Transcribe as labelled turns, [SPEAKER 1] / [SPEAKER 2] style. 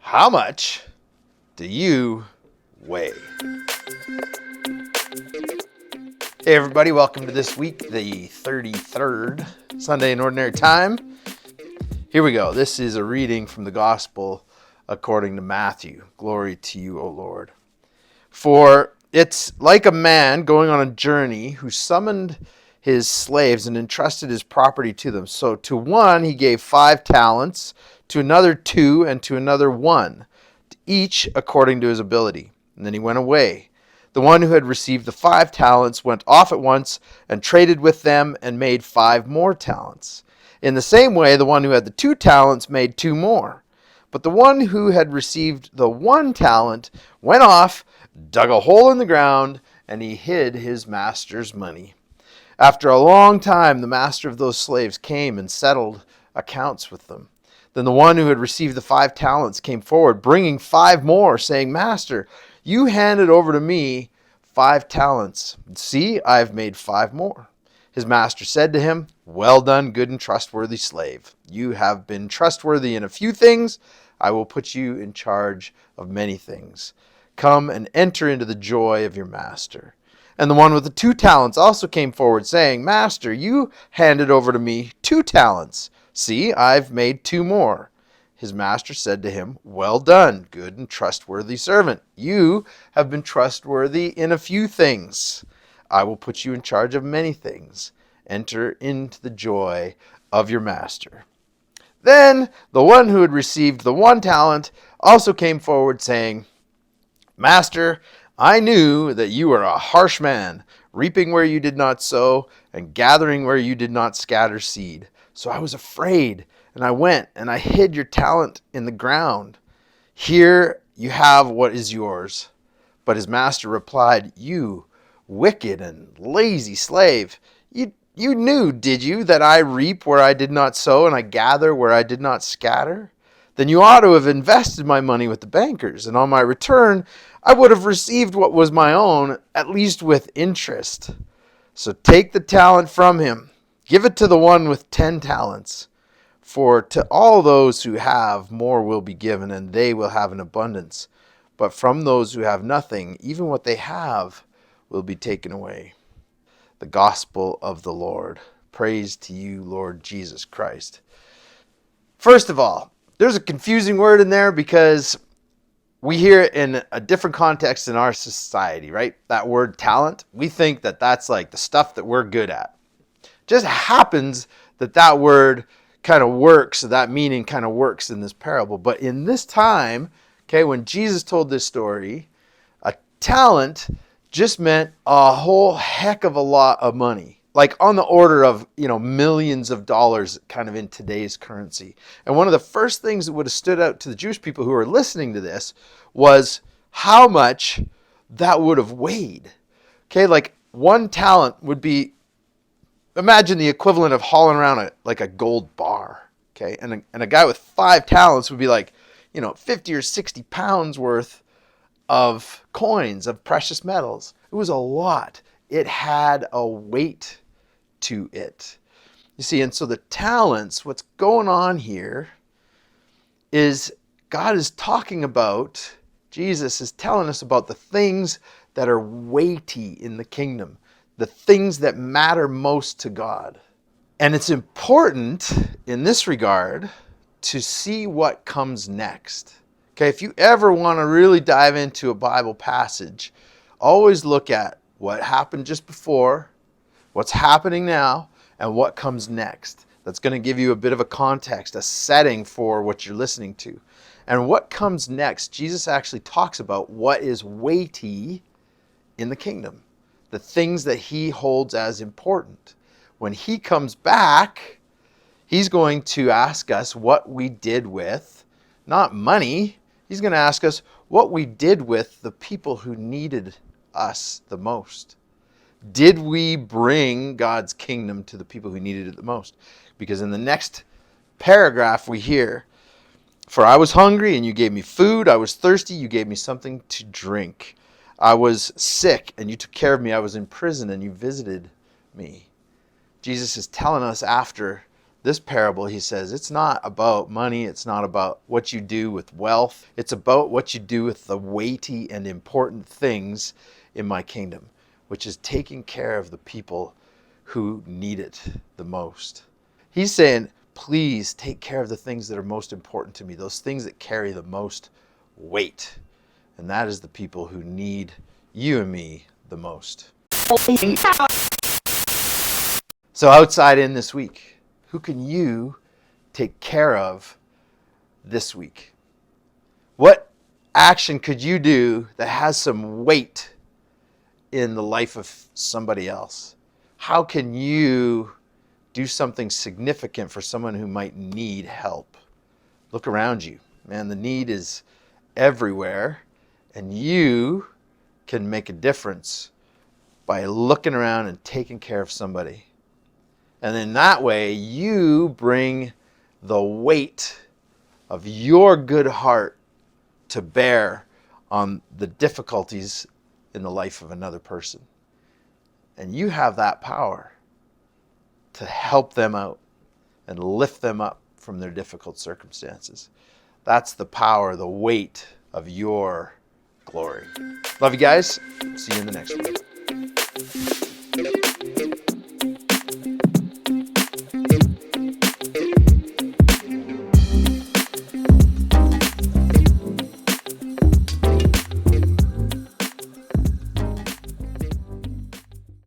[SPEAKER 1] How much do you weigh? Hey everybody, welcome to this week, the 33rd Sunday in Ordinary Time. Here we go. This is a reading from the Gospel according to Matthew. Glory to you, O Lord. For it's like a man going on a journey who summoned his slaves and entrusted his property to them. So to one he gave 5 talents, to another 2, and to another 1, to each according to his ability. And then he went away. The one who had received the 5 talents went off at once and traded with them and made 5 more talents. In the same way, the one who had the 2 talents made 2 more. But the one who had received the 1 talent went off, dug a hole in the ground, and he hid his master's money. After a long time, the master of those slaves came and settled accounts with them. Then the one who had received the 5 talents came forward, bringing 5 more, saying, Master, you handed over to me 5 talents. See, I've made 5 more. His master said to him, Well done, good and trustworthy slave. You have been trustworthy in a few things. I will put you in charge of many things. Come and enter into the joy of your master. And the one with the 2 talents also came forward, saying, Master, you handed over to me 2 talents. See, I've made 2 more. His master said to him, Well done, good and trustworthy servant. You have been trustworthy in a few things. I will put you in charge of many things. Enter into the joy of your master. Then the one who had received the 1 talent also came forward, saying, Master, I knew that you are a harsh man, reaping where you did not sow and gathering where you did not scatter seed. So I was afraid, and I went and I hid your talent in the ground. Here you have what is yours. But his master replied, You wicked and lazy slave, you knew, did you, that I reap where I did not sow and I gather where I did not scatter? Then you ought to have invested my money with the bankers, and on my return I would have received what was my own, at least with interest. So take the talent from him, give it to the one with 10 talents. For to all those who have, more will be given, and they will have an abundance. But from those who have nothing, even what they have will be taken away. The Gospel of the Lord. Praise to you, Lord Jesus Christ. First of all, there's a confusing word in there because we hear it in a different context in our society, right? That word talent, we think that that's like the stuff that we're good at. Just happens that word kind of works, that meaning kind of works in this parable. But in this time, okay, when Jesus told this story, a talent just meant a whole heck of a lot of money. Like on the order of, millions of dollars kind of in today's currency. And one of the first things that would have stood out to the Jewish people who were listening to this was how much that would have weighed. Okay, like 1 talent would be, imagine the equivalent of hauling around a gold bar. Okay, and a guy with 5 talents would be like, 50 or 60 pounds worth of coins, of precious metals. It was a lot. It had a weight to it. You see, and so the talents, what's going on here is God is talking about, Jesus is telling us about the things that are weighty in the kingdom, the things that matter most to God. And it's important in this regard to see what comes next. Okay, if you ever want to really dive into a Bible passage, always look at what happened just before, what's happening now, and what comes next. That's going to give you a bit of a context, a setting for what you're listening to. And what comes next, Jesus actually talks about what is weighty in the kingdom, the things that he holds as important. When he comes back, he's going to ask us what we did with, not money, he's going to ask us what we did with the people who needed us the most. Did we bring God's kingdom to the people who needed it the most? Because in the next paragraph we hear, For I was hungry and you gave me food. I was thirsty, you gave me something to drink. I was sick and you took care of me. I was in prison and you visited me. Jesus is telling us after this parable, he says, it's not about money. It's not about what you do with wealth. It's about what you do with the weighty and important things in my kingdom, which is taking care of the people who need it the most. He's saying, please take care of the things that are most important to me, those things that carry the most weight. And that is the people who need you and me the most. So outside in this week, who can you take care of this week? What action could you do that has some weight in the life of somebody else? How can you do something significant for someone who might need help? Look around you. Man, the need is everywhere, and you can make a difference by looking around and taking care of somebody. And in that way, you bring the weight of your good heart to bear on the difficulties in the life of another person. And you have that power to help them out and lift them up from their difficult circumstances. That's the power, the weight of your glory. Love you guys. See you in the next one.